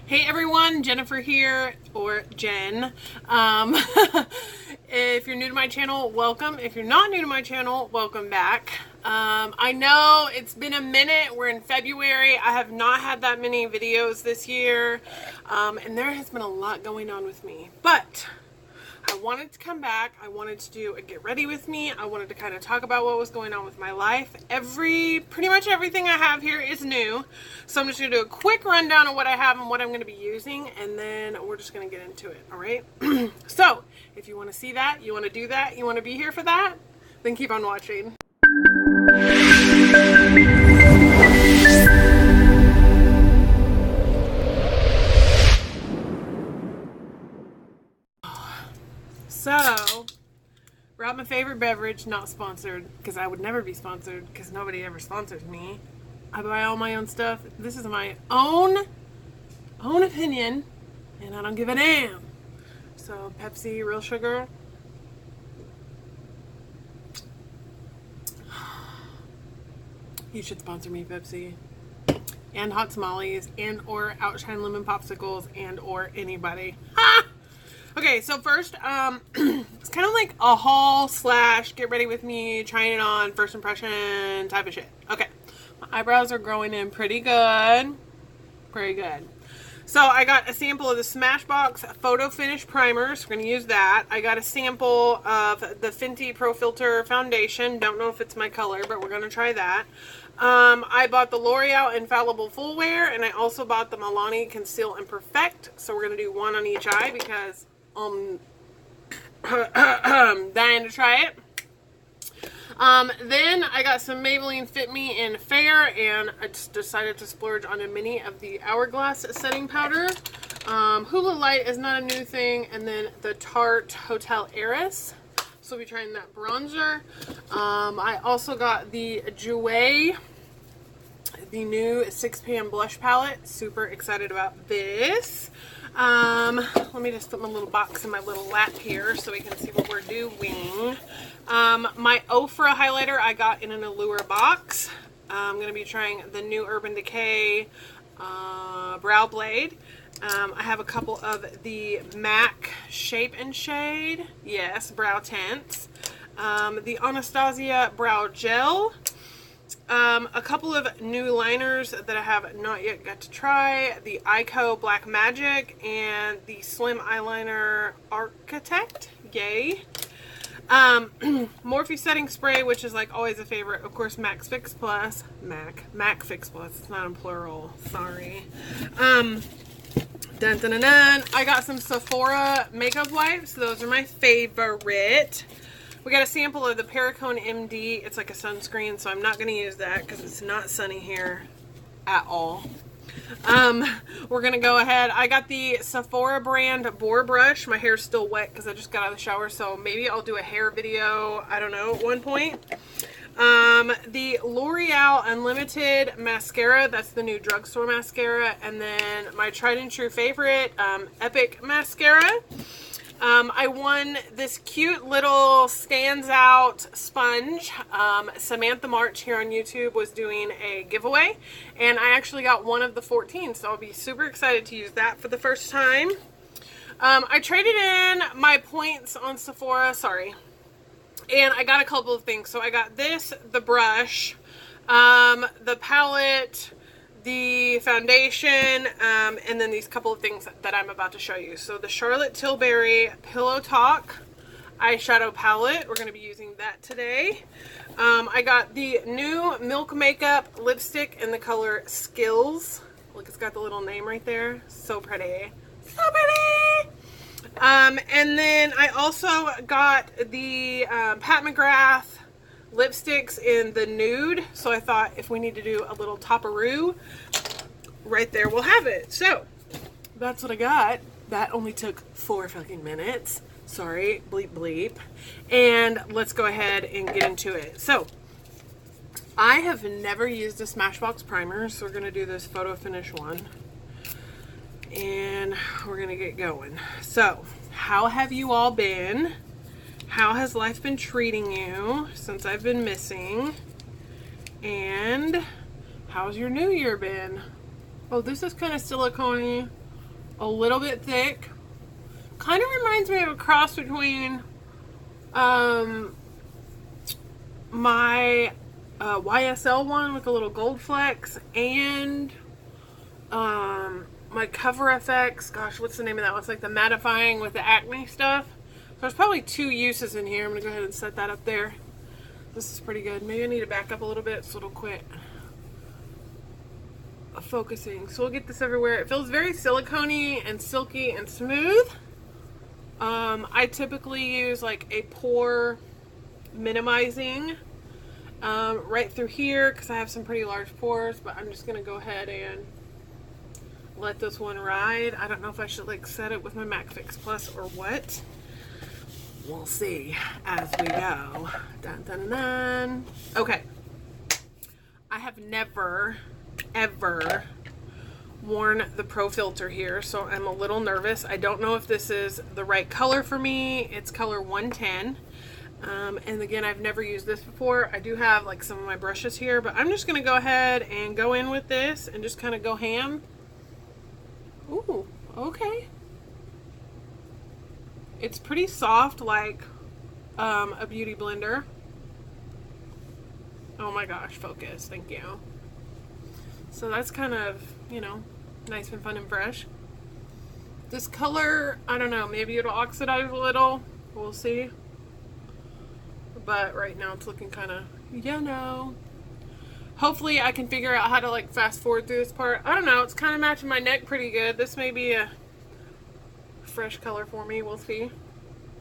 Hey everyone, Jennifer here, or Jen. If you're new to my channel, welcome. If you're not new to my channel, welcome back. I know it's been a minute. We're in February. I have not had that many videos this year, and there has been a lot going on with me. But I wanted to come back. I wanted to do a get ready with me. I wanted to kind of talk about what was going on with my life. Pretty much everything I have here is new. So I'm just going to do a quick rundown of what I have and what I'm going to be using, and then we're just going to get into it, all right? So if you want to see that, you want to do that, you want to be here for that, then keep on watching. So, brought my favorite beverage, not sponsored, because I would never be sponsored, because nobody ever sponsors me. I buy all my own stuff. This is my own opinion, and I don't give a damn. So, Pepsi, real sugar. You should sponsor me, Pepsi. And hot tamales, and or Outshine lemon popsicles, and or anybody. Ha! Okay, so first, it's kind of like a haul / get ready with me, trying it on, first impression type of shit. Okay, my eyebrows are growing in pretty good. Pretty good. So I got a sample of the Smashbox Photo Finish Primers. We're going to use that. I got a sample of the Fenty Pro Filter Foundation. Don't know if it's my color, but we're going to try that. I bought the Loreal Infallible Full Wear, and I also bought the Milani Conceal and Perfect. So we're going to do one on each eye because dying to try it. Then I got some Maybelline Fit Me in Fair, and I just decided to splurge on a mini of the Hourglass setting powder. Hula Light is not a new thing, and then the Tarte Hotel Heiress. So we'll be trying that bronzer. I also got the Jouer, the new 6pan blush palette. Super excited about this. Let me just put my little box in my little lap here so we can see what we're doing. My Ofra highlighter I got in an Allure box. I'm going to be trying the new Urban Decay Brow Blade. I have a couple of the MAC Shape and Shade, yes, brow tints. The Anastasia Brow Gel. A couple of new liners that I have not yet got to try. The Ico Black Magic and the Slim Eyeliner Architect. Yay. Morphe Setting Spray, which is like always a favorite. Of course, Mac Fix Plus. Mac Fix Plus. It's not in plural. Sorry. Dun, dun, dun, dun. I got some Sephora makeup wipes. Those are my favorite. We got a sample of the Perricone MD. It's like a sunscreen, so I'm not going to use that because it's not sunny here at all. We're going to go ahead. I got the Sephora brand Boar Brush. My hair's still wet because I just got out of the shower, so maybe I'll do a hair video, I don't know, at one point. The Loreal Unlimited Mascara. That's the new drugstore mascara. And then my tried and true favorite, Epic Mascara. I won this cute little stands out sponge. Samantha March here on YouTube was doing a giveaway, and I actually got one of the 14, so I'll be super excited to use that for the first time. I traded in my points on Sephora, and I got a couple of things. So I got this, the brush, the palette, the foundation, and then these couple of things that I'm about to show you. So the Charlotte Tilbury Pillow Talk eyeshadow palette. We're going to be using that today. I got the new Milk Makeup lipstick in the color Skills. Look, it's got the little name right there. So pretty. So pretty! And then I also got the Pat McGrath lipsticks in the nude, so I thought if we need to do a little topperoo, right there we'll have it. So that's what I got. That only took 4 fucking minutes. Sorry, bleep bleep. And let's go ahead and get into it. So I have never used a Smashbox primer, so we're gonna do this photo finish one, and we're gonna get going. So how have you all been? How has life been treating you since I've been missing? And how's your new year been? Oh, this is kind of silicone-y. a little bit thick. Kind of reminds me of a cross between my YSL one with a little gold flecks and my Cover FX. Gosh, what's the name of that one? It's like the mattifying with the acne stuff. So there's probably 2 uses in here. I'm going to go ahead and set that up there. This is pretty good. Maybe I need to back up a little bit so it'll quit focusing. So we'll get this everywhere. It feels very silicone-y and silky and smooth. I typically use like a pore minimizing right through here because I have some pretty large pores, but I'm just going to go ahead and let this one ride. I don't know if I should like set it with my MAC Fix Plus or what. We'll see as we go. Dun, dun, dun. Okay. I have never, ever worn the Pro Filter here, so I'm a little nervous. I don't know if this is the right color for me. It's color 110. And again, I've never used this before. I do have like some of my brushes here, but I'm just going to go ahead and go in with this and just kind of go ham. Ooh, okay. It's pretty soft, like a beauty blender. Oh my gosh, focus, thank you. So that's kind of, you know, nice and fun and fresh. This color, I don't know, maybe it'll oxidize a little. We'll see. But right now it's looking kind of, you know. Hopefully I can figure out how to like fast forward through this part. I don't know, it's kind of matching my neck pretty good. This may be a fresh color for me, we'll see.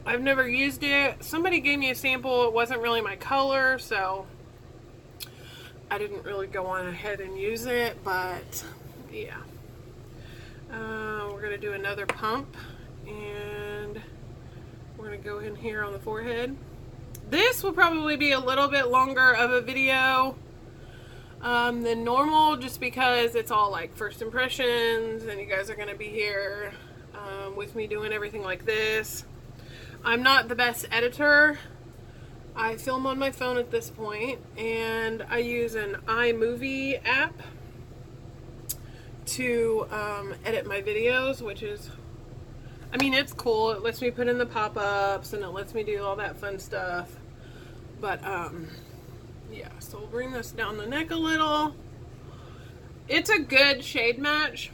I've never used it. Somebody gave me a sample. It wasn't really my color, so I didn't really go on ahead and use it, but yeah. We're gonna do another pump, and we're gonna go in here on the forehead. This will probably be a little bit longer of a video than normal, just because it's all like first impressions and you guys are going to be here with me doing everything like this. I'm not the best editor. I film on my phone at this point, and I use an iMovie app to edit my videos, which is, I mean, it's cool. It lets me put in the pop-ups and it lets me do all that fun stuff. But yeah, so we'll bring this down the neck a little. It's a good shade match.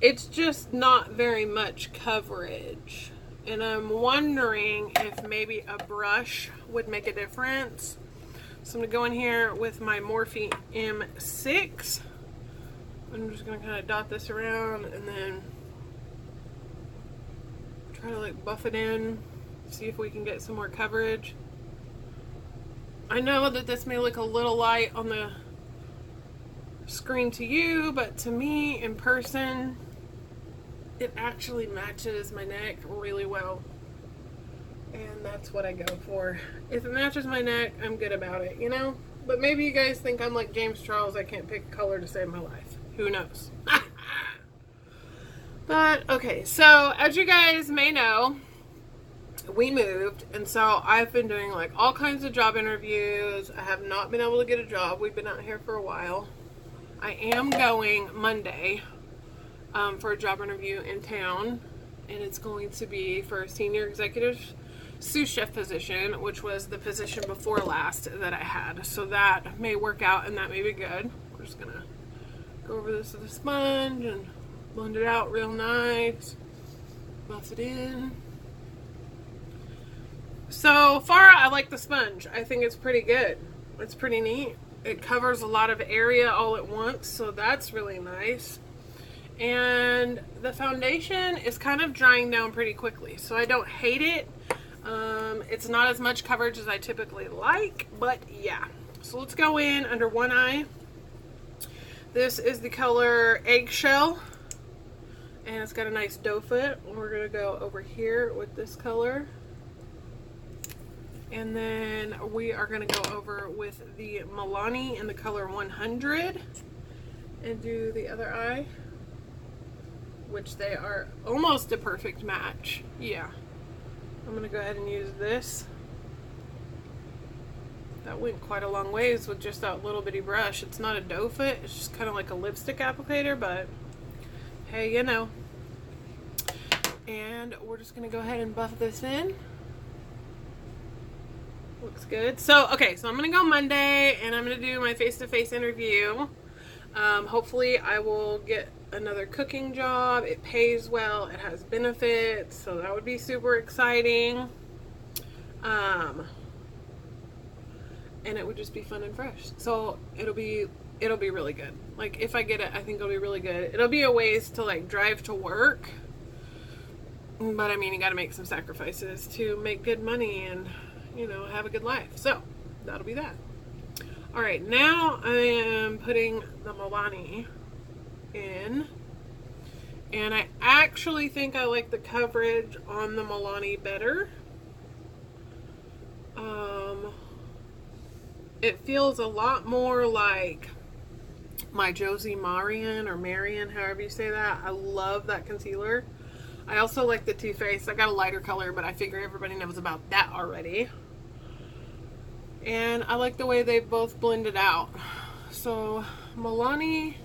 It's just not very much coverage. And I'm wondering if maybe a brush would make a difference. So I'm going to go in here with my Morphe M6. I'm just going to kind of dot this around and then try to like buff it in. See if we can get some more coverage. I know that this may look a little light on the screen to you, but to me in person, it actually matches my neck really well. And that's what I go for. If it matches my neck, I'm good about it, you know? But maybe you guys think I'm like James Charles, I can't pick a color to save my life. Who knows? But, okay, so as you guys may know, we moved, and so I've been doing like all kinds of job interviews. I have not been able to get a job. We've been out here for a while. I am going Monday for a job interview in town, and it's going to be for a senior executive sous chef position, which was the position before last that I had. So that may work out and that may be good. We're just gonna go over this with a sponge and blend it out real nice, buff it in. So far I like the sponge. I think it's pretty good. It's pretty neat. It covers a lot of area all at once, so that's really nice. And the foundation is kind of drying down pretty quickly, so I don't hate it. It's not as much coverage as I typically like, but yeah. So let's go in under one eye. This is the color Eggshell, and it's got a nice doe foot. We're gonna go over here with this color, and then we are gonna go over with the Milani in the color 100 and do the other eye, which they are almost a perfect match. Yeah, I'm gonna go ahead and use this. That went quite a long ways with just that little bitty brush. It's not a doe foot, it's just kind of like a lipstick applicator, but hey, you know. And we're just gonna go ahead and buff this in. Looks good. So, okay, so I'm gonna go Monday and I'm gonna do my face-to-face interview. Hopefully I will get another cooking job. It pays well, it has benefits, so that would be super exciting. And it would just be fun and fresh. So it'll be really good. Like, if I get it, I think it'll be really good. It'll be a ways to like drive to work, but I mean, you got to make some sacrifices to make good money and, you know, have a good life. So that'll be that. All right, now I am putting the Milani in, and I actually think I like the coverage on the Milani better. It feels a lot more like my Josie Marion or Marion, however you say that. I love that concealer. I also like the Too Faced. I got a lighter color, but I figure everybody knows about that already. And I like the way they both blended out. So Milani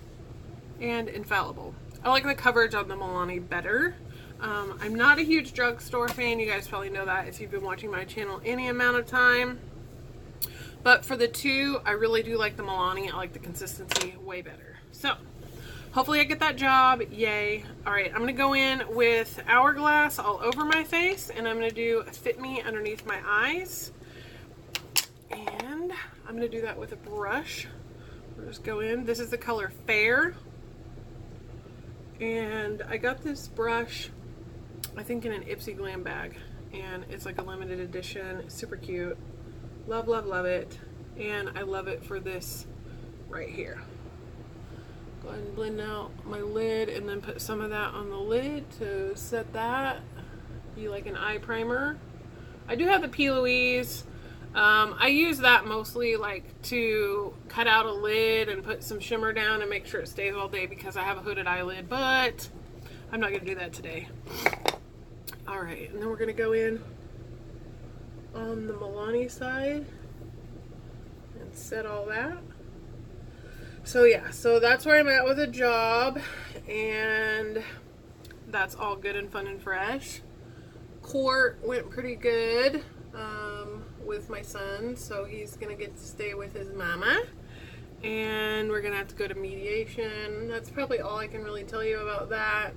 and Infallible. I like the coverage on the Milani better. I'm not a huge drugstore fan. You guys probably know that if you've been watching my channel any amount of time. But for the two, I really do like the Milani. I like the consistency way better. So hopefully I get that job. Yay. All right, I'm going to go in with Hourglass all over my face, and I'm going to do Fit Me underneath my eyes. And I'm going to do that with a brush. We'll just go in. This is the color Fair. And I got this brush, I think, in an Ipsy glam bag. And it's like a limited edition. It's super cute. Love, love, love it. And I love it for this right here. Go ahead and blend out my lid and then put some of that on the lid to set that. Be like an eye primer. I do have the P. Louise. I use that mostly like to cut out a lid and put some shimmer down and make sure it stays all day because I have a hooded eyelid, but I'm not going to do that today. Alright, and then we're going to go in on the Milani side and set all that. So yeah, so that's where I'm at with a job, and that's all good and fun and fresh. Court went pretty good with my son, so he's gonna get to stay with his mama, and we're gonna have to go to mediation. That's probably all I can really tell you about that.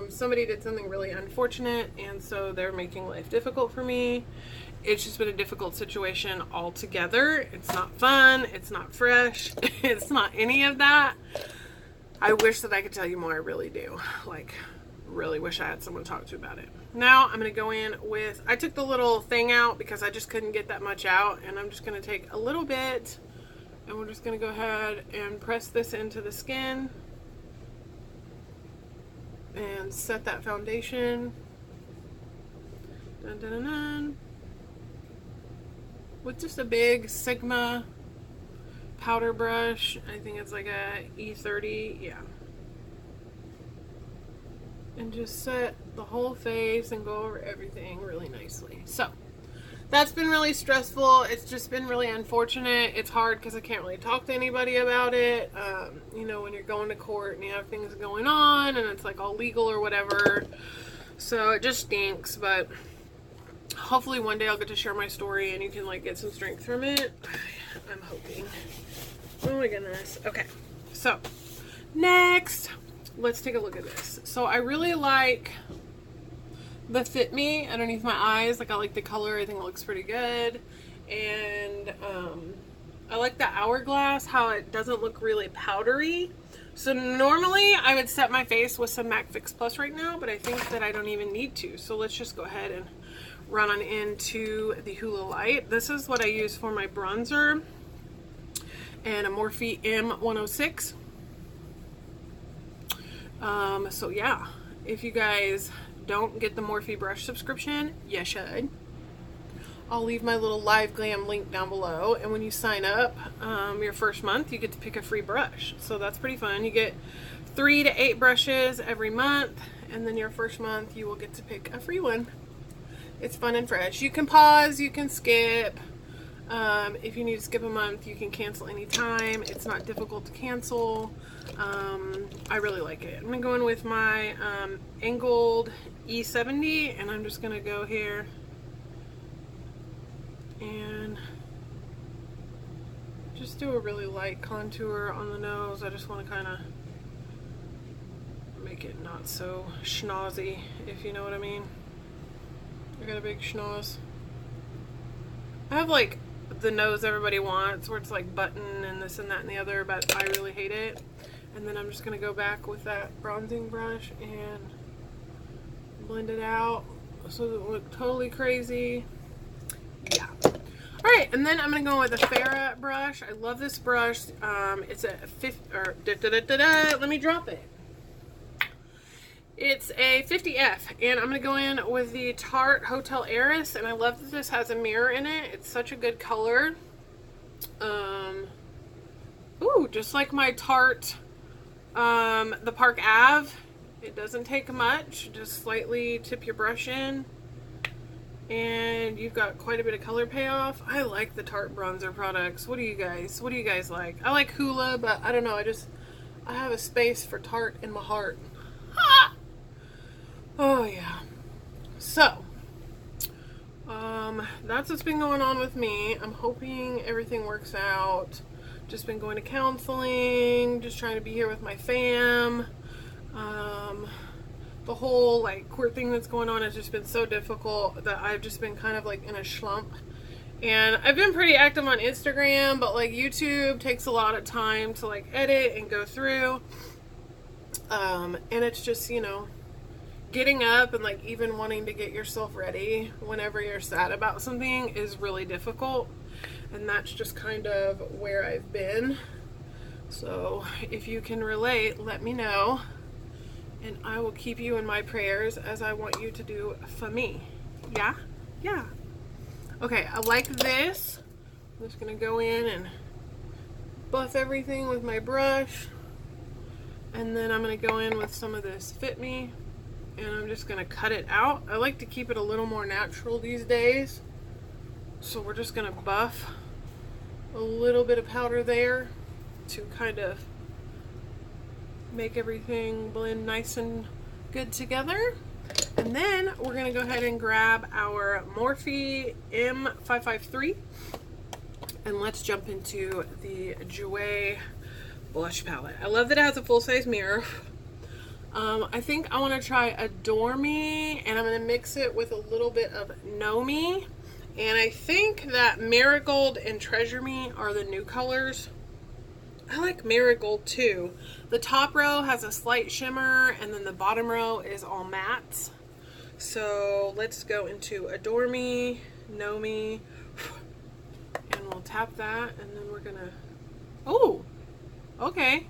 Somebody did something really unfortunate, and so they're making life difficult for me. It's just been a difficult situation altogether. It's not fun, it's not fresh, it's not any of that. I wish that I could tell you more, I really do. Like, really wish I had someone to talk to about it. Now I'm going to go in with, I took the little thing out because I just couldn't get that much out, and I'm just going to take a little bit, and we're just going to go ahead and press this into the skin and set that foundation. Dun, dun, dun, dun. With just a big Sigma powder brush. I think it's like a E30, yeah. And just set the whole face and go over everything really nicely. So that's been really stressful. It's just been really unfortunate. It's hard because I can't really talk to anybody about it. You know, when you're going to court and you have things going on and it's like all legal or whatever. So it just stinks, but hopefully one day I'll get to share my story and you can like get some strength from it. I'm hoping. Oh my goodness. Okay, so next, let's take a look at this. So I really like the Fit Me underneath my eyes. Like, I like the color. I think it looks pretty good. And I like the Hourglass, how it doesn't look really powdery. So normally I would set my face with some MAC Fix Plus right now, but I think that I don't even need to. So let's just go ahead and run on into the Hula Light. This is what I use for my bronzer, and a Morphe M106. So yeah, if you guys don't get the Morphe brush subscription, you should. I'll leave my little Live Glam link down below, and when you sign up your first month, you get to pick a free brush. So that's pretty fun. You get 3 to 8 brushes every month, and then your first month you will get to pick a free one. It's fun and fresh. You can pause, you can skip. If you need to skip a month, you can cancel anytime. It's not difficult to cancel. I really like it. I'm going to go in with my angled E70, and I'm just going to go here and just do a really light contour on the nose. I just want to kind of make it not so schnozzy, if you know what I mean. I got a big schnoz. I have like the nose everybody wants, where it's like button and this and that and the other, but I really hate it. And then I'm just going to go back with that bronzing brush and blend it out so it look totally crazy. Yeah. Alright, and then I'm going to go with a Farrah brush. I love this brush. It's a let me drop it. It's a 50F, and I'm going to go in with the Tarte Hotel Heiress, and I love that this has a mirror in it. It's such a good color. Ooh, just like my Tarte, the Park Ave. It doesn't take much. Just slightly tip your brush in, and you've got quite a bit of color payoff. I like the Tarte bronzer products. What do you guys like? I like Hoola, but I don't know. I have a space for Tarte in my heart. Ha! Oh yeah. So, that's what's been going on with me. I'm hoping everything works out. Just been going to counseling, just trying to be here with my fam. The whole like court thing that's going on has just been so difficult that I've just been kind of like in a slump. And I've been pretty active on Instagram, but like YouTube takes a lot of time to like edit and go through. And it's just, you know, getting up and like even wanting to get yourself ready whenever you're sad about something is really difficult. And that's just kind of where I've been. So if you can relate, let me know. And I will keep you in my prayers, as I want you to do for me. Yeah? Yeah. Okay, I like this. I'm just going to go in and buff everything with my brush. And then I'm going to go in with some of this Fit Me. And I'm just going to cut it out. I like to keep it a little more natural these days. So we're just going to buff a little bit of powder there to kind of make everything blend nice and good together. And then we're going to go ahead and grab our Morphe M553. And let's jump into the Jouer blush palette. I love that it has a full-size mirror. I think I want to try Adore Me, and I'm going to mix it with a little bit of Know Me. And I think that Marigold and Treasure Me are the new colors. I like Marigold too. The top row has a slight shimmer, and then the bottom row is all mattes. So let's go into Adore Me, Know Me, and we'll tap that, and then we're gonna, oh, okay,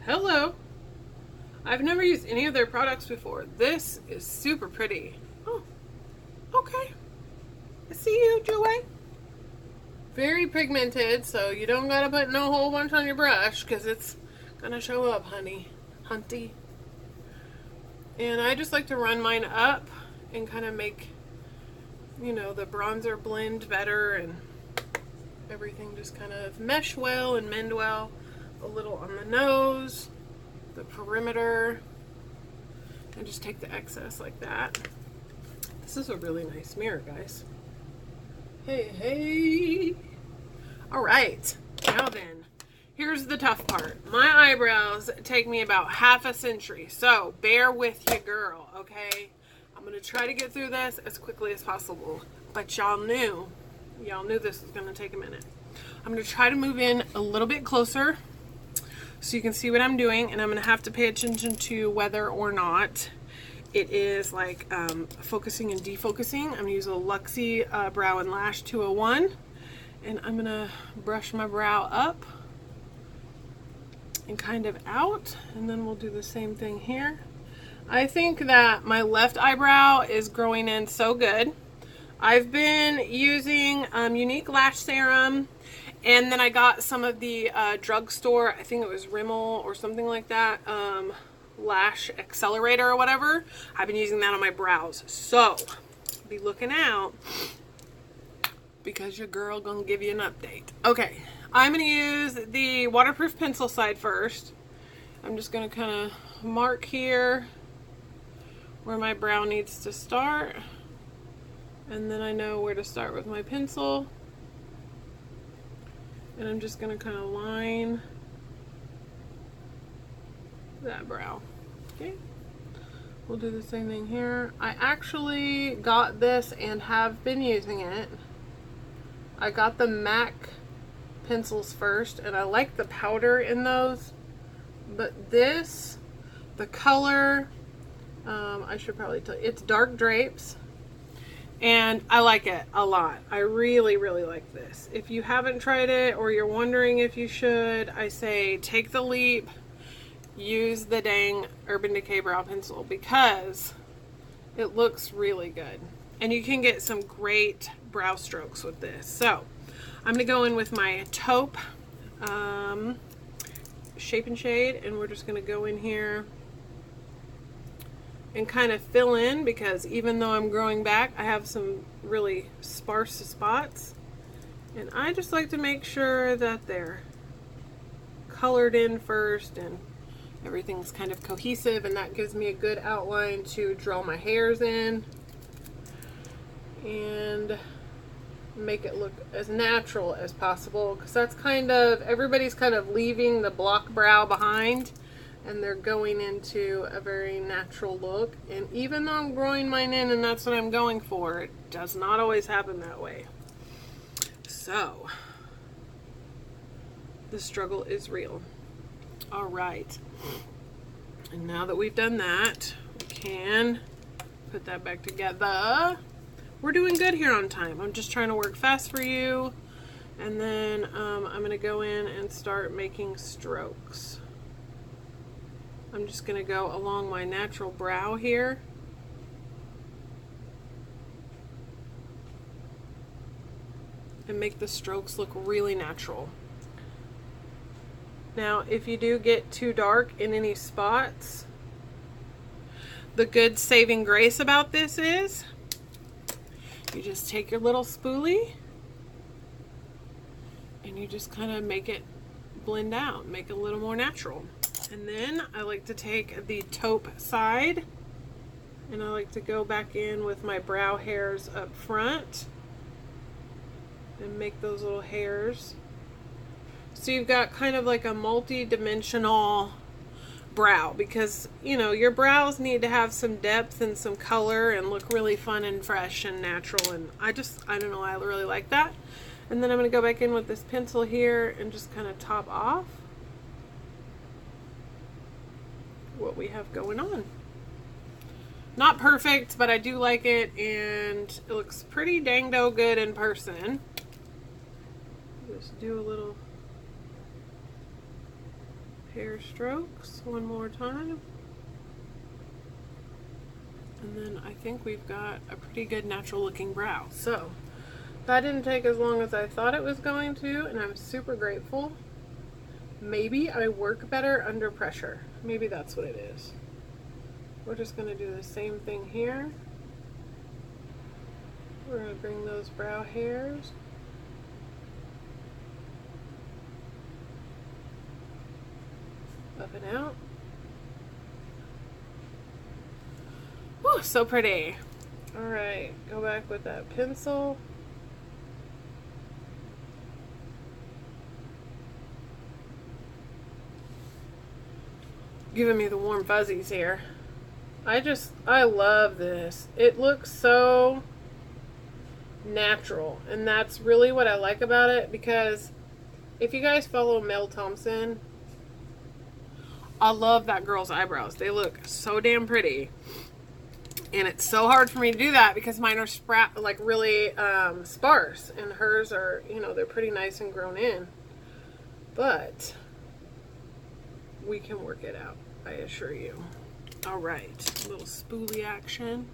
hello. I've never used any of their products before. This is super pretty. Oh, okay. I see you, Jouer. Very pigmented, so you don't gotta put no whole bunch on your brush, because it's gonna show up, honey. Hunty. And I just like to run mine up and kind of make, you know, the bronzer blend better and everything just kind of mesh well and mend well. A little on the nose, the perimeter, and just take the excess like that. This is a really nice mirror, guys. Hey, hey. All right, now then, here's the tough part. My eyebrows take me about half a century, so bear with you, girl, okay? I'm gonna try to get through this as quickly as possible, but y'all knew this was gonna take a minute. I'm gonna try to move in a little bit closer so you can see what I'm doing, and I'm gonna have to pay attention to whether or not it is like focusing and defocusing. I'm gonna use a Luxie Brow and Lash 201, and I'm gonna brush my brow up and kind of out, and then we'll do the same thing here. I think that my left eyebrow is growing in so good. I've been using Unique Lash Serum, and then I got some of the drugstore, I think it was Rimmel or something like that, Lash Accelerator or whatever. I've been using that on my brows, so be looking out because your girl gonna give you an update. Okay, I'm gonna use the waterproof pencil side first. I'm just gonna kind of mark here where my brow needs to start, and then I know where to start with my pencil, and I'm just gonna kind of line that brow. Okay, we'll do the same thing here. I actually got this and have been using it. I got the MAC pencils first, and I like the powder in those, but this, the color, I should probably tell you, it's Dark Drapes, and I like it a lot. I really, really like this. If you haven't tried it, or you're wondering if you should, I say take the leap, use the dang Urban Decay brow pencil, because it looks really good, and you can get some great brow strokes with this. So I'm gonna go in with my taupe Shape and Shade, and we're just gonna go in here and kind of fill in, because even though I'm growing back, I have some really sparse spots, and I just like to make sure that they're colored in first and everything's kind of cohesive, and that gives me a good outline to draw my hairs in and make it look as natural as possible, because that's kind of, everybody's kind of leaving the block brow behind and they're going into a very natural look. And even though I'm growing mine in and that's what I'm going for, it does not always happen that way. So the struggle is real. All right, and now that we've done that, we can put that back together. We're doing good here on time. I'm just trying to work fast for you. And then I'm gonna go in and start making strokes. I'm just gonna go along my natural brow here. And make the strokes look really natural. Now, if you do get too dark in any spots, the good saving grace about this is you just take your little spoolie and you just kind of make it blend out, make it a little more natural. And then I like to take the taupe side and I like to go back in with my brow hairs up front and make those little hairs. So you've got kind of like a multi-dimensional brow, because you know your brows need to have some depth and some color and look really fun and fresh and natural, and I don't know, I really like that. And then I'm going to go back in with this pencil here and just kind of top off what we have going on. Not perfect, but I do like it, and it looks pretty dang-do good in person. Just do a little hair strokes one more time, and then I think we've got a pretty good natural looking brow. So that didn't take as long as I thought it was going to, and I'm super grateful. Maybe I work better under pressure. Maybe that's what it is. We're just going to do the same thing here. We're going to bring those brow hairs up and out. Whew, so pretty. All right, go back with that pencil. Giving me the warm fuzzies here. I love this. It looks so natural, and that's really what I like about it, because if you guys follow Mel Thompson, I love that girl's eyebrows. They look so damn pretty. And it's so hard for me to do that because mine are like really sparse, and hers are, you know, they're pretty nice and grown in. But we can work it out, I assure you. All right, a little spoolie action.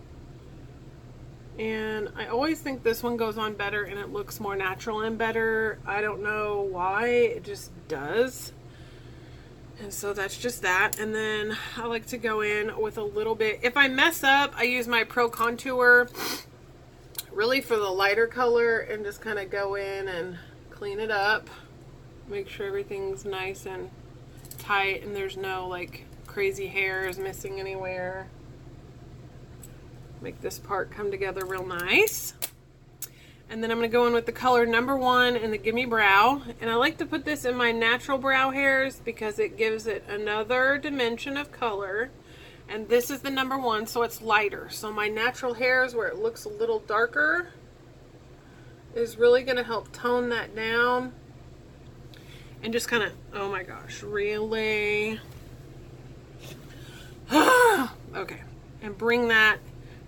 And I always think this one goes on better and it looks more natural and better. I don't know why, it just does. And so that's just that. And then I like to go in with a little bit. If I mess up, I use my Pro Contour really for the lighter color and just kind of go in and clean it up. Make sure everything's nice and tight and there's no like crazy hairs missing anywhere. Make this part come together real nice. And then I'm going to go in with the color number 1 in the Gimme Brow. And I like to put this in my natural brow hairs because it gives it another dimension of color. And this is the number 1, so it's lighter. So my natural hairs where it looks a little darker is really going to help tone that down. And just kind of, oh my gosh, really? Okay. And bring that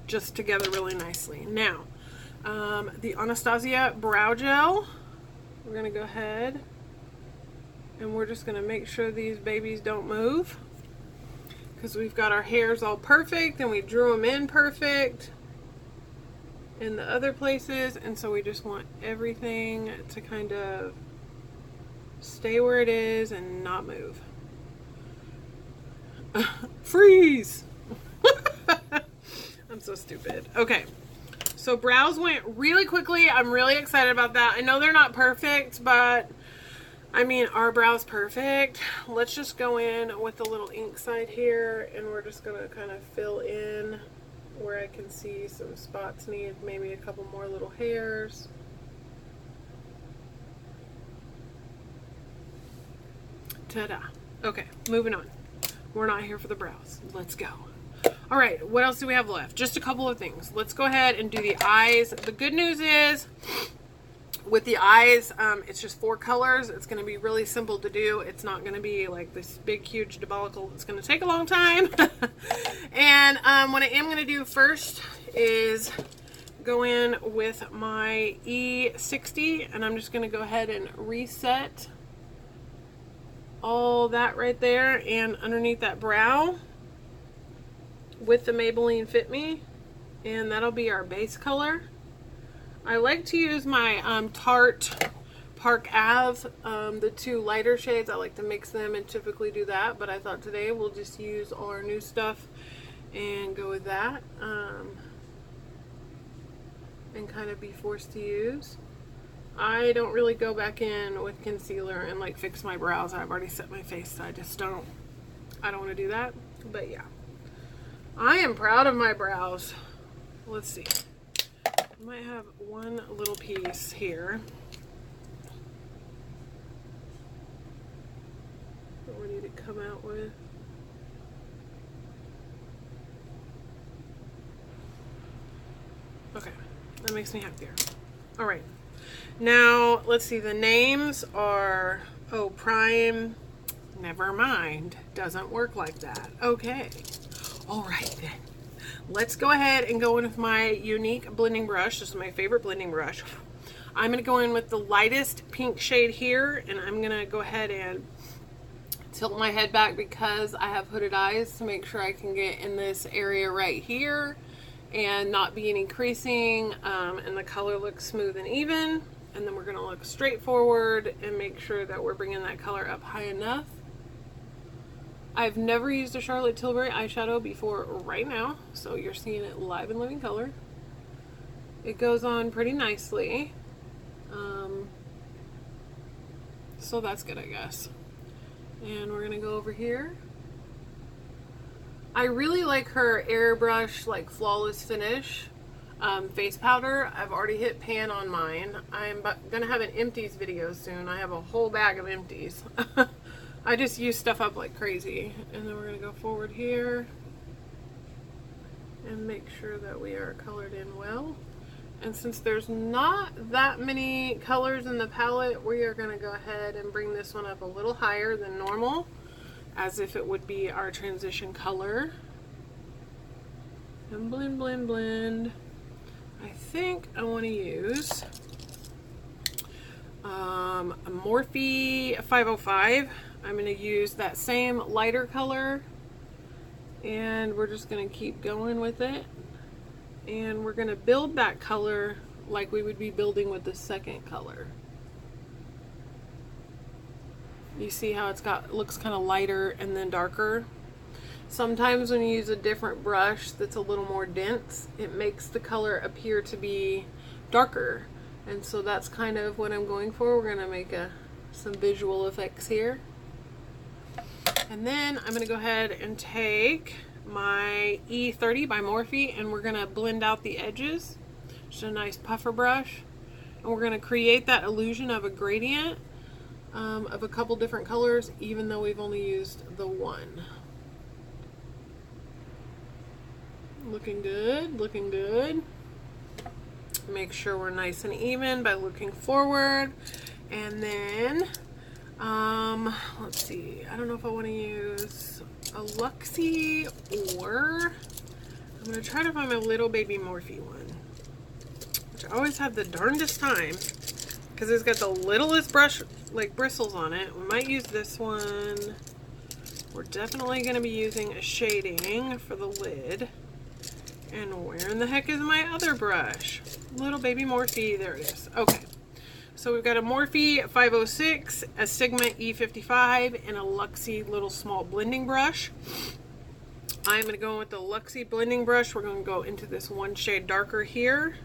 just together really nicely. Now, the Anastasia Brow Gel. We're going to go ahead and we're just going to make sure these babies don't move. Because we've got our hairs all perfect and we drew them in perfect in the other places. And so we just want everything to kind of stay where it is and not move. Freeze! I'm so stupid. Okay. So brows went really quickly. I'm really excited about that. I know they're not perfect, but I mean, are brows perfect? Let's just go in with the little ink side here and we're just going to kind of fill in where I can see some spots need maybe a couple more little hairs. Ta-da. Okay, moving on. We're not here for the brows. Let's go. All right, what else do we have left? Just a couple of things. Let's go ahead and do the eyes. The good news is with the eyes, it's just 4 colors. It's going to be really simple to do. It's not going to be like this big, huge debacle. It's going to take a long time. And what I am going to do first is go in with my E60, and I'm just going to go ahead and reset all that right there and underneath that brow with the Maybelline Fit Me, and that'll be our base color. I like to use my Tarte Park Ave, the 2 lighter shades. I like to mix them and typically do that, but I thought today we'll just use all our new stuff and go with that, and kind of be forced to use. I don't really go back in with concealer and like fix my brows. I've already set my face, so I don't want to do that. But yeah, I am proud of my brows. Let's see. I might have one little piece here that we need to come out with. Okay, that makes me happier. All right. Now, let's see, the names are, oh, Prime, never mind, doesn't work like that. Okay, all right then. Let's go ahead and go in with my unique blending brush. This is my favorite blending brush. I'm going to go in with the lightest pink shade here, and I'm going to go ahead and tilt my head back because I have hooded eyes to make sure I can get in this area right here and not be any creasing, and the color looks smooth and even. And then we're going to look straight forward and make sure that we're bringing that color up high enough. I've never used a Charlotte Tilbury eyeshadow before right now, so you're seeing it live in living color. It goes on pretty nicely, so that's good, I guess. And we're going to go over here. I really like her airbrush, like flawless finish face powder. I've already hit pan on mine. I'm gonna have an empties video soon. I have a whole bag of empties. I just use stuff up like crazy. And then we're gonna go forward here and make sure that we are colored in well. And since there's not that many colors in the palette, we are gonna go ahead and bring this one up a little higher than normal, as if it would be our transition color. And blend, blend, blend. I think I want to use a Morphe 505. I'm going to use that same lighter color, and we're just going to keep going with it. And we're going to build that color like we would be building with the second color. You see how it looks kind of lighter and then darker? Sometimes when you use a different brush that's a little more dense, it makes the color appear to be darker. And so that's kind of what I'm going for. We're gonna make some visual effects here. And then I'm gonna go ahead and take my E30 by Morphe, and we're gonna blend out the edges. Just a nice puffer brush. And we're gonna create that illusion of a gradient of a couple different colors, even though we've only used the one. Looking good, looking good. Make sure we're nice and even by looking forward. And then, let's see, I don't know if I want to use a Luxie, or I'm going to try to find my little baby Morphe one, which I always have the darndest time because it's got the littlest brush, like bristles on it. We might use this one. We're definitely going to be using a shading for the lid. And where in the heck is my other brush? Little baby Morphe, there it is. Okay, so we've got a Morphe 506, a Sigma E55, and a Luxie little small blending brush. I'm going to go with the Luxie blending brush. We're going to go into this one shade darker here.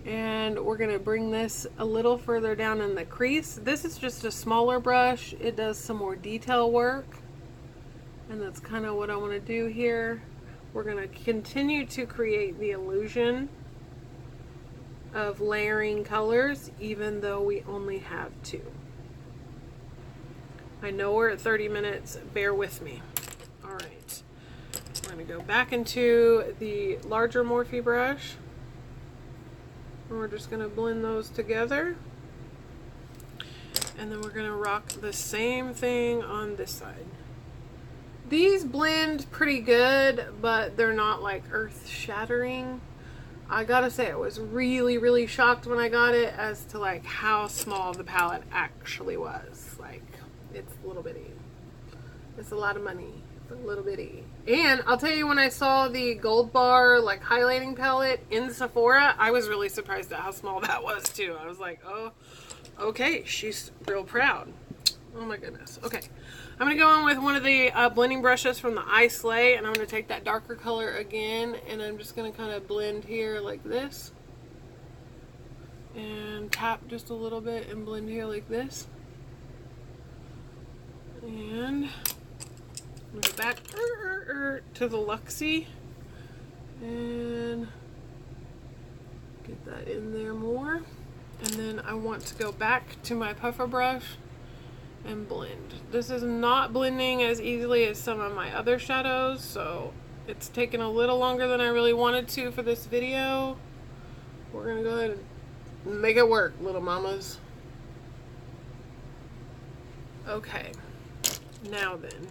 And we're going to bring this a little further down in the crease. This is just a smaller brush. It does some more detail work. And that's kind of what I want to do here. We're going to continue to create the illusion of layering colors, even though we only have 2. I know we're at 30 minutes. Bear with me. All right. We're going to go back into the larger Morphe brush. And we're just going to blend those together. And then we're going to rock the same thing on this side. These blend pretty good, but they're not like earth-shattering. I gotta say, I was really, really shocked when I got it as to like how small the palette actually was. Like, it's a little bitty. It's a lot of money. It's a little bitty. And I'll tell you, when I saw the Gold Bar like highlighting palette in Sephora, I was really surprised at how small that was too. I was like, oh, okay, she's real proud. Oh my goodness. Okay. I'm going to go in with one of the blending brushes from the I Slay, and I'm going to take that darker color again, and I'm just going to kind of blend here like this. And tap just a little bit and blend here like this. And go back to the Luxie and get that in there more. And then I want to go back to my puffer brush and blend. This is not blending as easily as some of my other shadows, so it's taken a little longer than I really wanted to for this video. We're gonna go ahead and make it work, little mamas. Okay, now then,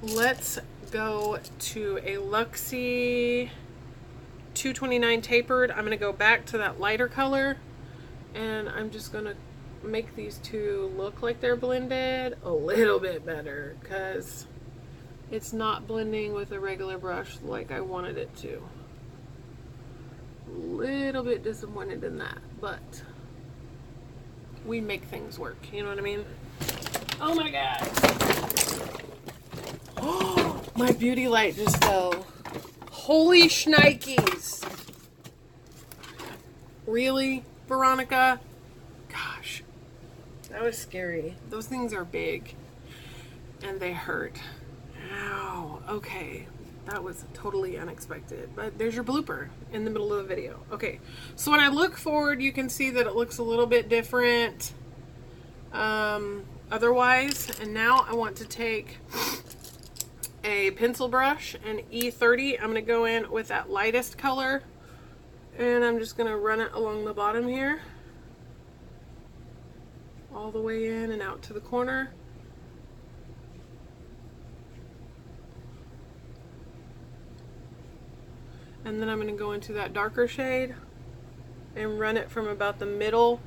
let's go to a Luxie 229 tapered. I'm gonna go back to that lighter color, and I'm just gonna make these two look like they're blended a little bit better, because it's not blending with a regular brush like I wanted it to. A little bit disappointed in that, but we make things work, you know what I mean? Oh my god. Oh, my beauty light just fell. Holy shnikes. Really, Veronica? Gosh. That was scary. Those things are big and they hurt. Ow. Okay. That was totally unexpected. But there's your blooper in the middle of the video. Okay. So when I look forward, you can see that it looks a little bit different otherwise. And now I want to take a pencil brush, an E30. I'm going to go in with that lightest color. And I'm just going to run it along the bottom here. All the way in and out to the corner. And then I'm going to go into that darker shade and run it from about the middle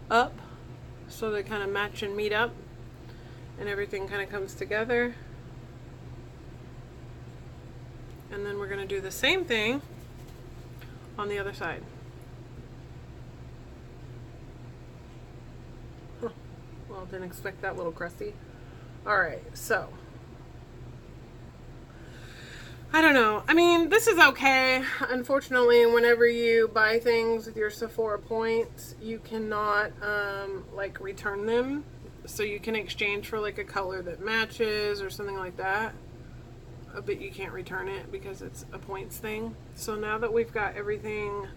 up, so they kind of match and meet up and everything kind of comes together. And then we're going to do the same thing on the other side. Well, didn't expect that, little crusty. Alright, so I don't know. I mean, this is okay. Unfortunately, whenever you buy things with your Sephora points, you cannot, like, return them. So you can exchange for, like, a color that matches or something like that. But you can't return it because it's a points thing. So now that we've got everything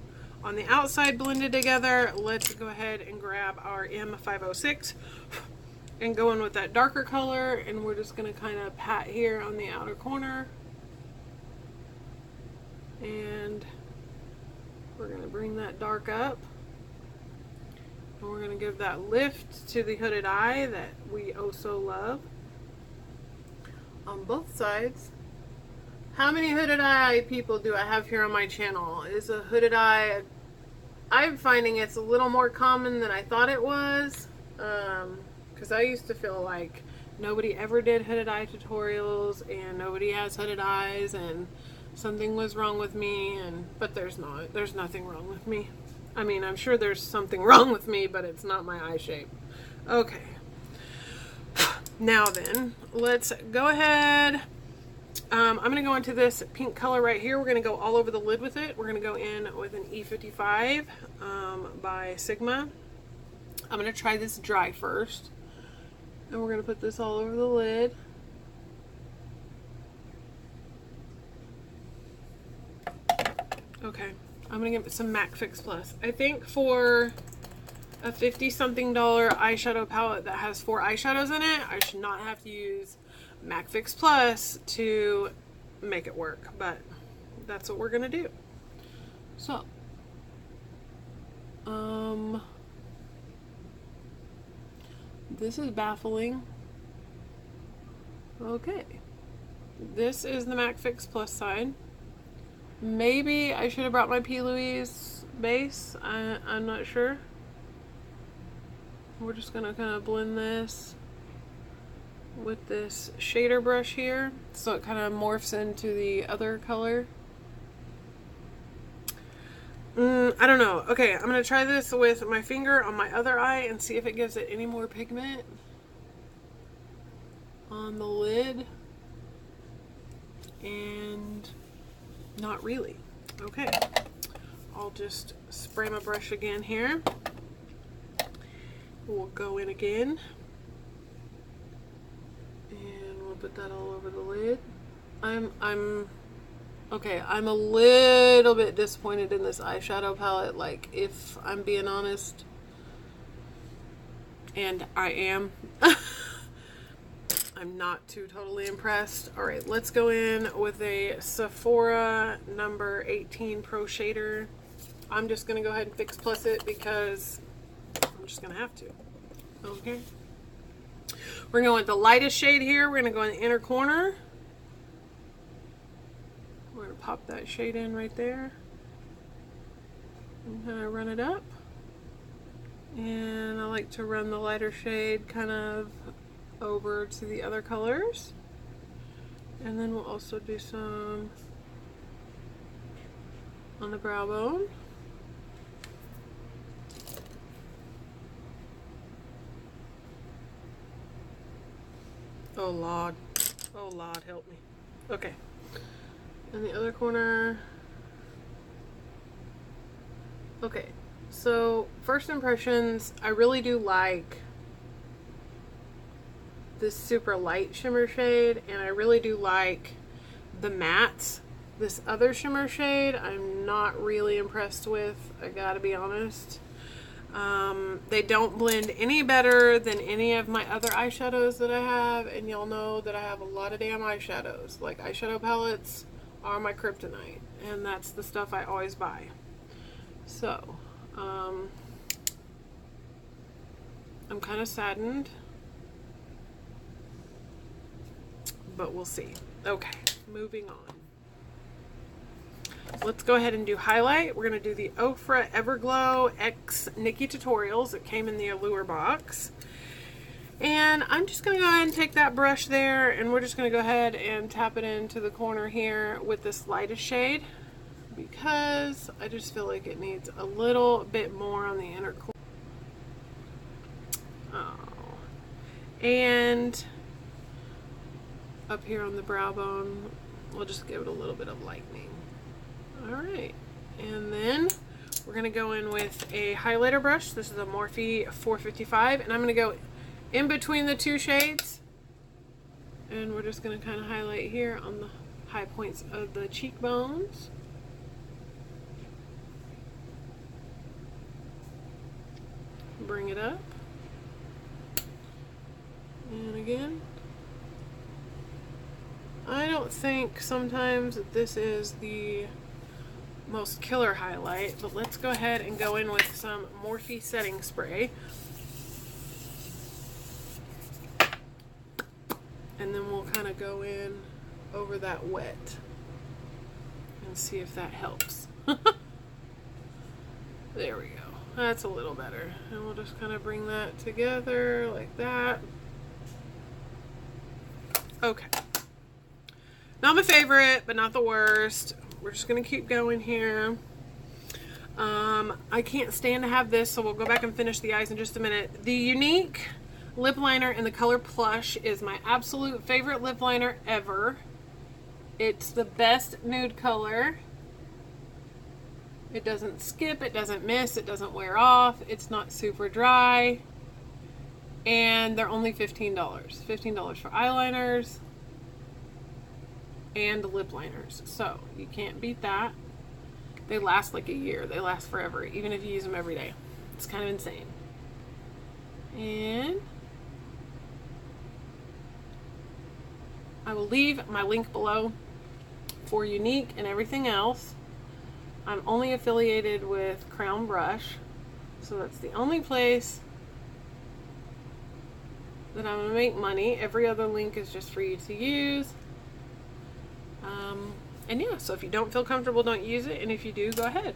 on the outside blended together, let's go ahead and grab our M506 and go in with that darker color. And we're just going to kind of pat here on the outer corner. And we're going to bring that dark up. And we're going to give that lift to the hooded eye that we oh so love. On both sides. How many hooded eye people do I have here on my channel? Is a hooded eye... I'm finding it's a little more common than I thought it was. Because I used to feel like nobody ever did hooded eye tutorials and nobody has hooded eyes and something was wrong with me, but there's not. There's nothing wrong with me. I mean, I'm sure there's something wrong with me, but it's not my eye shape. Okay. Now then, let's go ahead. I'm going to go into this pink color right here. We're going to go all over the lid with it. We're going to go in with an E55 by Sigma. I'm going to try this dry first. And we're going to put this all over the lid. Okay, I'm gonna give it some MAC Fix Plus. I think for a $50-something eyeshadow palette that has 4 eyeshadows in it, I should not have to use MAC Fix Plus to make it work, but that's what we're gonna do. So, this is baffling. Okay, this is the MAC Fix Plus side. Maybe I should have brought my P. Louise base. I'm not sure. We're just gonna kind of blend this with this shader brush here so it kind of morphs into the other color. I don't know. Okay, I'm gonna try this with my finger on my other eye and see if it gives it any more pigment on the lid. And not really. Okay, I'll just spray my brush again here. We'll go in again and we'll put that all over the lid. Okay, I'm a little bit disappointed in this eyeshadow palette, like, if I'm being honest, and I am. I'm not too totally impressed. All right, let's go in with a Sephora number 18 Pro Shader. I'm just gonna go ahead and Fix Plus it because I'm just gonna have to. Okay. We're gonna go with the lightest shade here. We're gonna go in the inner corner. We're gonna pop that shade in right there. And kind of run it up. And I like to run the lighter shade kind of over to the other colors, and then we'll also do some on the brow bone. Oh Lord, oh Lord, help me. Okay, in the other corner. Okay, so first impressions, I really do like this super light shimmer shade, and I really do like the mattes. This other shimmer shade I'm not really impressed with, I gotta be honest. They don't blend any better than any of my other eyeshadows that I have, and y'all know that I have a lot of damn eyeshadows. Like, eyeshadow palettes are my kryptonite, and that's the stuff I always buy. So I'm kind of saddened, but we'll see. Okay, moving on. Let's go ahead and do highlight. We're going to do the Ofra Everglow X XICNYC Tutorials. It came in the Allure box. And I'm just going to go ahead and take that brush there, and we're just going to go ahead and tap it into the corner here with this lightest shade, because I just feel like it needs a little bit more on the inner corner. Oh. And up here on the brow bone, We'll just give it a little bit of lightening. All right, and then we're gonna go in with a highlighter brush. This is a Morphe 455, and I'm gonna go in between the two shades, and we're just gonna kind of highlight here on the high points of the cheekbones. Bring it up, and again. I don't think sometimes that this is the most killer highlight, but let's go ahead and go in with some Morphe setting spray. And then we'll kind of go in over that wet and see if that helps. There we go. That's a little better. And we'll just kind of bring that together like that. Okay. Not my favorite, but not the worst. We're just gonna keep going here. I can't stand to have this, so we'll go back and finish the eyes in just a minute. The Unique lip liner in the color Plush is my absolute favorite lip liner ever. It's the best nude color. It doesn't skip, it doesn't miss, it doesn't wear off, it's not super dry. And they're only $15. $15 for eyeliners and lip liners, so you can't beat that. They last like a year. They last forever, even if you use them every day. It's kind of insane. And I will leave my link below for Unique and everything else. I'm only affiliated with Crown Brush, so that's the only place that I'm gonna make money. Every other link is just for you to use. And yeah, so if you don't feel comfortable, don't use it, and if you do, go ahead.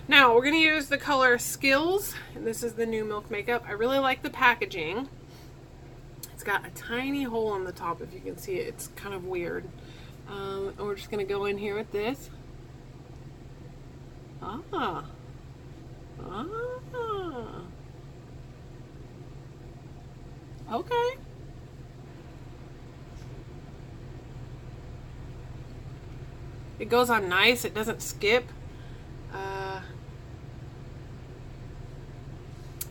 Now we're gonna use the color Skills, and this is the new Milk makeup. I really like the packaging. It's got a tiny hole on the top, if you can see it. It's kind of weird. And we're just gonna go in here with this. Okay. It goes on nice. It doesn't skip.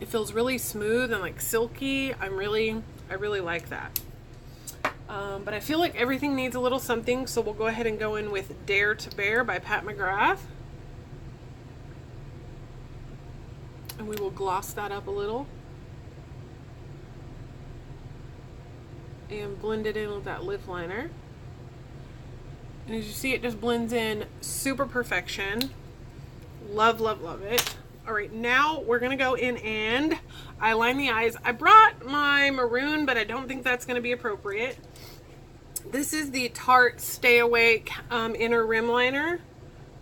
It feels really smooth and like silky. I really like that. But I feel like everything needs a little something, so we'll go ahead and go in with Dare to Bear by Pat McGrath. And we will gloss that up a little. And blend it in with that lip liner. And as you see, it just blends in super perfection. Love, love, love it. All right, now we're gonna go in and eyeline the eyes. I brought my maroon, but I don't think that's gonna be appropriate. This is the Tarte Stay Awake inner rim liner.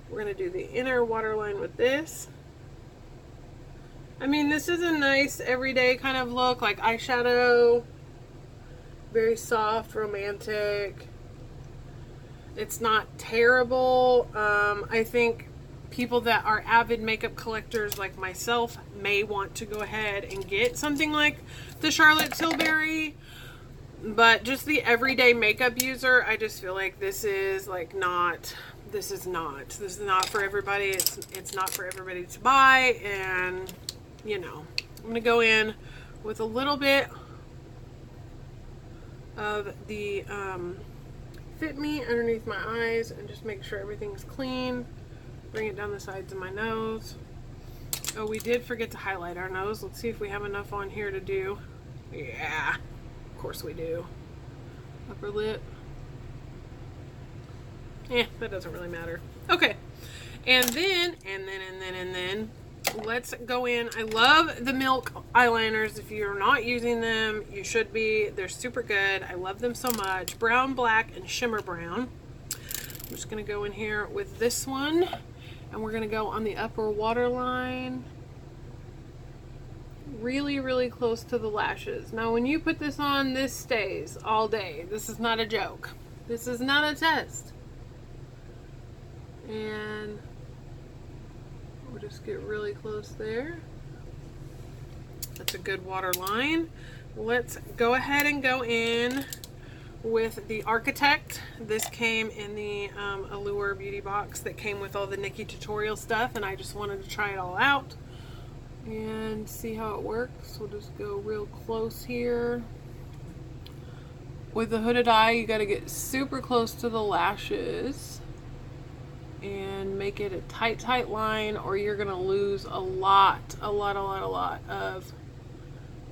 We're gonna do the inner waterline with this. I mean, this is a nice everyday kind of look, like eyeshadow. Very soft, romantic. It's not terrible. I think people that are avid makeup collectors like myself may want to go ahead and get something like the Charlotte Tilbury, but just the everyday makeup user, I just feel like this is like not for everybody. It's not for everybody to buy, and you know, I'm gonna go in with a little bit of the Fit Me underneath my eyes and just make sure everything's clean. Bring it down the sides of my nose. Oh, we did forget to highlight our nose. Let's see if we have enough on here to do. Yeah, of course we do. Upper lip. Yeah, that doesn't really matter. Okay, and then let's go in. I love the Milk eyeliners. If you're not using them, you should be. They're super good. I love them so much. Brown, black, and shimmer brown. I'm just gonna go in here with this one, and we're gonna go on the upper waterline, really, really close to the lashes. Now, when you put this on, this stays all day. This is not a joke. This is not a test. And we'll just get really close there. That's a good water line. Let's go ahead and go in with the Architect. This came in the Allure beauty box that came with all the Nikki tutorial stuff, and I just wanted to try it all out and see how it works. We'll just go real close here. With the hooded eye, you got to get super close to the lashes and make it a tight line, or you're gonna lose a lot of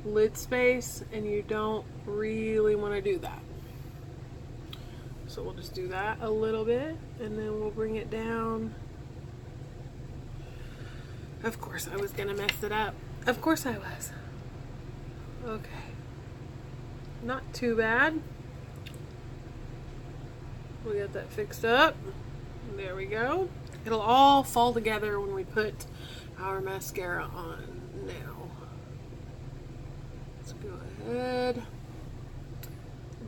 lid space, and you don't really want to do that. So we'll just do that a little bit, and then we'll bring it down. Of course I was gonna mess it up. Of course I was. Okay. Not too bad. We got that fixed up. There we go. It'll all fall together when we put our mascara on now. Let's go ahead.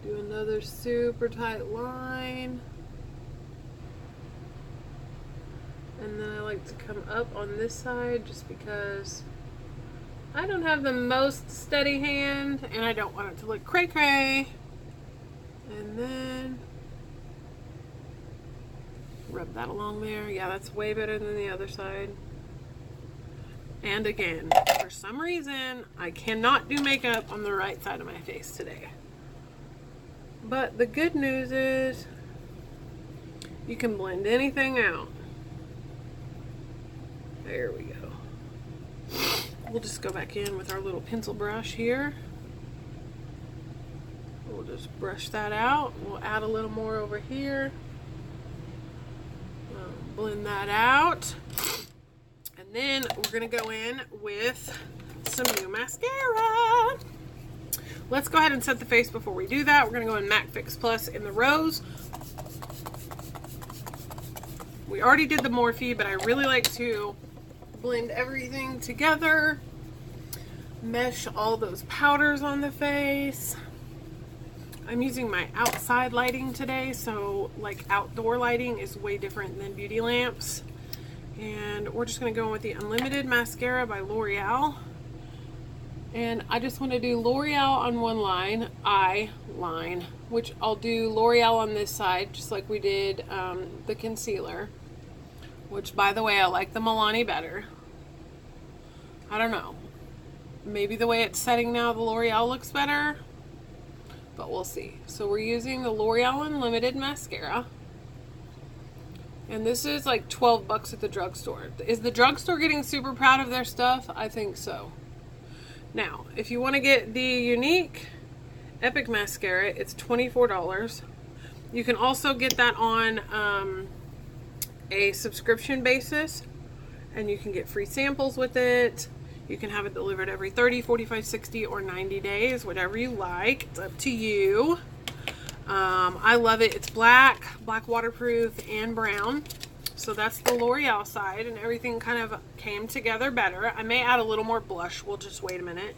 Do another super tight line. And then I like to come up on this side just because I don't have the most steady hand and I don't want it to look cray-cray. And then rub that along there. Yeah, that's way better than the other side. And again, for some reason, I cannot do makeup on the right side of my face today. But the good news is you can blend anything out. There we go. We'll just go back in with our little pencil brush here. We'll just brush that out. We'll add a little more over here. Blend that out. And then we're going to go in with some new mascara. Let's go ahead and set the face before we do that. We're going to go in MAC Fix Plus in the Rose. We already did the Morphe, but I really like to blend everything together. Mesh all those powders on the face. I'm using my outside lighting today, so like outdoor lighting is way different than beauty lamps. And we're just going to go in with the Unlimited Mascara by Loreal. And I just want to do Loreal on one line, eye line, which I'll do Loreal on this side, just like we did the concealer. Which, by the way, I like the Milani better. I don't know. Maybe the way it's setting now, the Loreal looks better. But we'll see. So we're using the L'Oreal Unlimited Mascara. And this is like 12 bucks at the drugstore. Is the drugstore getting super proud of their stuff? I think so. Now, if you want to get the Unique Epic Mascara, it's $24. You can also get that on a subscription basis. And you can get free samples with it. You can have it delivered every 30, 45, 60, or 90 days, whatever you like. It's up to you. I love it. It's black waterproof, and brown. So that's the L'Oreal side, and everything kind of came together better. I may add a little more blush. We'll just wait a minute.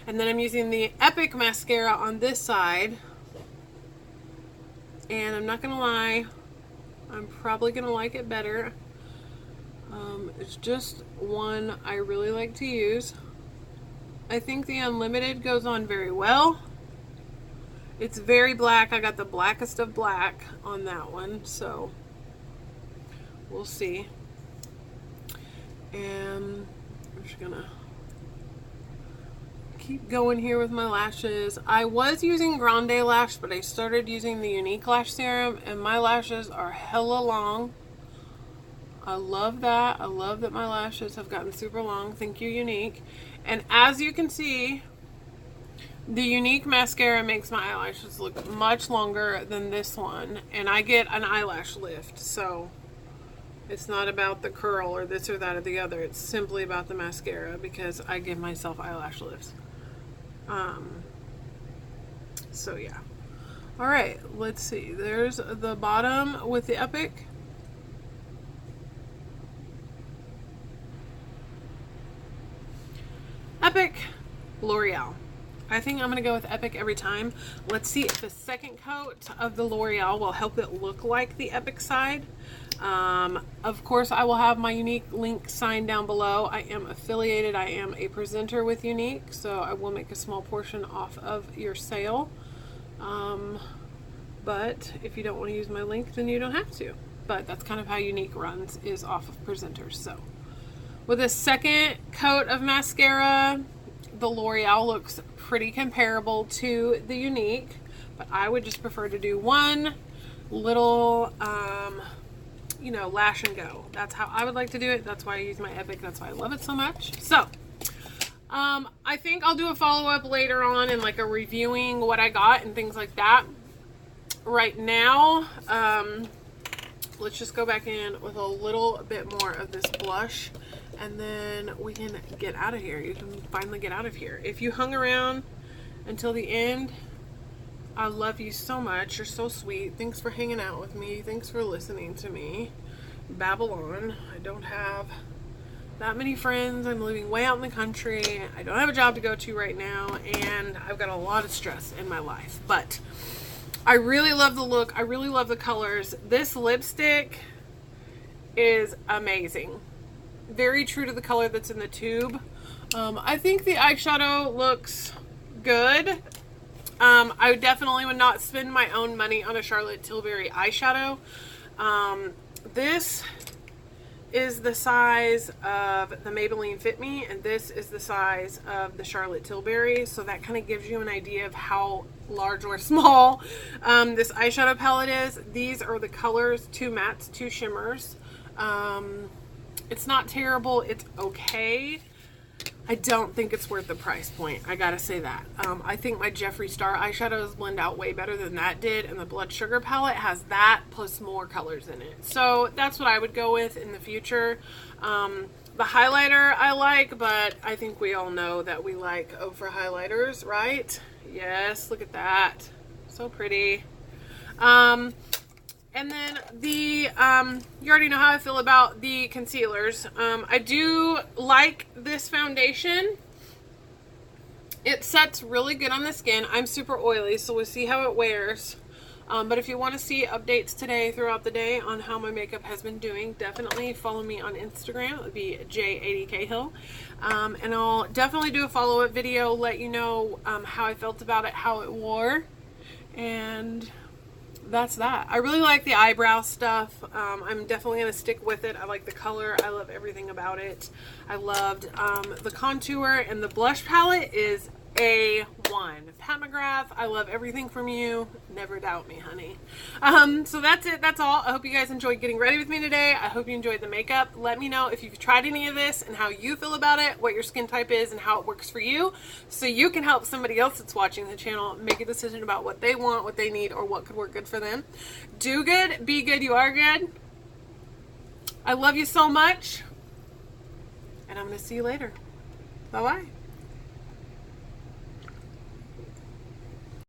And then I'm using the Epic Mascara on this side. And I'm not going to lie, I'm probably going to like it better. It's just one I really like to use. I think the Unlimited goes on very well. It's very black. I got the blackest of black on that one, so we'll see. And I'm just gonna keep going here with my lashes. I was using Grande Lash, but I started using the Unique Lash Serum, and my lashes are hella long. I love that. I love that my lashes have gotten super long. Thank you, Unique. And as you can see, the Unique mascara makes my eyelashes look much longer than this one. And I get an eyelash lift. So it's not about the curl or this or that or the other. It's simply about the mascara because I give myself eyelash lifts. So yeah. All right, let's see. There's the bottom with the Epic. Epic, L'Oreal. I think I'm going to go with Epic every time. Let's see if the second coat of the L'Oreal will help it look like the Epic side. Of course, I will have my Unique link sign down below. I am affiliated. I am a presenter with Unique, so I will make a small portion off of your sale. but if you don't want to use my link, then you don't have to. But that's kind of how CHICNYC runs, is off of presenters. So with a second coat of mascara, the L'Oreal looks pretty comparable to the CHICNYC, but I would just prefer to do one little, you know, lash and go. That's how I would like to do it. That's why I use my Epic. That's why I love it so much. So, I think I'll do a follow-up later on and like a reviewing what I got and things like that. Right now, let's just go back in with a little bit more of this blush, and then we can get out of here. You can finally get out of here. If you hung around until the end, I love you so much. You're so sweet. Thanks for hanging out with me. Thanks for listening to me babble on. I don't have that many friends. I'm living way out in the country. I don't have a job to go to right now, and I've got a lot of stress in my life. But I really love the look. I really love the colors. This lipstick is amazing. Very true to the color that's in the tube. I think the eyeshadow looks good. I definitely would not spend my own money on a Charlotte Tilbury eyeshadow. This is the size of the Maybelline Fit Me, and this is the size of the Charlotte Tilbury, so that kind of gives you an idea of how large or small this eyeshadow palette is. These are the colors, 2 mattes, 2 shimmers. It's not terrible, it's okay. I don't think it's worth the price point. I gotta say that. I think my Jeffree Star eyeshadows blend out way better than that did, and the Blood Sugar palette has that plus more colors in it. So that's what I would go with in the future. The highlighter I like, but I think we all know that we like Ofra highlighters, right? Yes, look at that. So pretty. And then the, you already know how I feel about the concealers. I do like this foundation. It sets really good on the skin. I'm super oily, so we'll see how it wears. But if you want to see updates today throughout the day on how my makeup has been doing, definitely follow me on Instagram. It would be J80Khill. And I'll definitely do a follow-up video, let you know how I felt about it, how it wore. And that's that. I really like the eyebrow stuff. I'm definitely going to stick with it. I like the color. I love everything about it. I loved the contour, and the blush palette is A1. Pat McGrath, I love everything from you. Never doubt me, honey. So that's it. That's all. I hope you guys enjoyed getting ready with me today. I hope you enjoyed the makeup. Let me know if you've tried any of this and how you feel about it, what your skin type is, and how it works for you, so you can help somebody else that's watching the channel make a decision about what they want, what they need, or what could work good for them. Do good. Be good. You are good. I love you so much, and I'm going to see you later. Bye-bye.